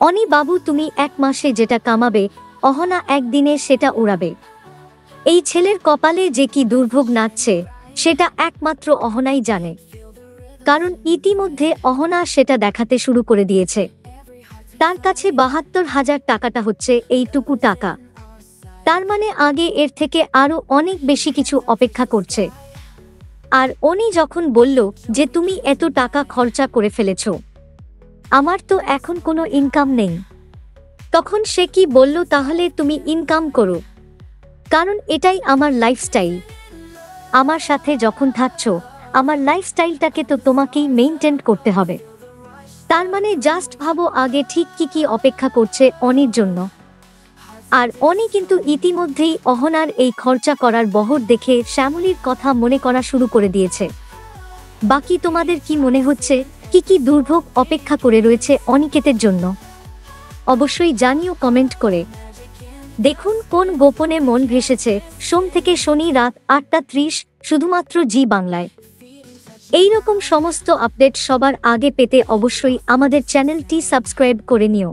অনি বাবু, তুমি 1 মাসে যেটা কামাবে অহনা একদিনে সেটা উড়াবে। এই ছেলের কপালে যে কি দুর্ভোগ নাচছে সেটা একমাত্র অহনাই জানে, কারণ ইতিমধ্যে অহনা সেটা দেখাতে শুরু করে দিয়েছে। তার কাছে ৭২,০০০ টাকাটা হচ্ছে এইটুকু টাকা। তার মানে আগে এর থেকে আরো অনেক বেশি কিছু অপেক্ষা করছে। আর অনি যখন বলল যে তুমি এত টাকা খরচা করে ফেলেছ, আমার তো এখন কোনো ইনকাম নেই, তখন সে কি বলল, তাহলে তুমি ইনকাম করো, কারণ এটাই আমার লাইফস্টাইল। আমার সাথে যখন থাকছো, আমার লাইফস্টাইলটাকে তো তোমাকেই মেইনটেইন করতে হবে। তার মানে জাস্ট ভাবো আগে ঠিক কি কি অপেক্ষা করছে অনির জন্য। আর অনি কিন্তু ইতিমধ্যেই অহনার এই খরচা করার বহর দেখে শ্যামলীর কথা মনে করা শুরু করে দিয়েছে। বাকি তোমাদের কি মনে হচ্ছে, কি কি দুর্ভোগ অপেক্ষা করে রয়েছে অনিকেতের জন্য? অবশ্যই জানিও কমেন্ট করে। দেখুন কোন গোপনে মন ভেসেছে, সোম থেকে শনি রাত ৮টা ৩০ শুধুমাত্র জি বাংলায়। এই রকম সমস্ত আপডেট সবার আগে পেতে অবশ্যই আমাদের চ্যানেলটি সাবস্ক্রাইব করে নিও।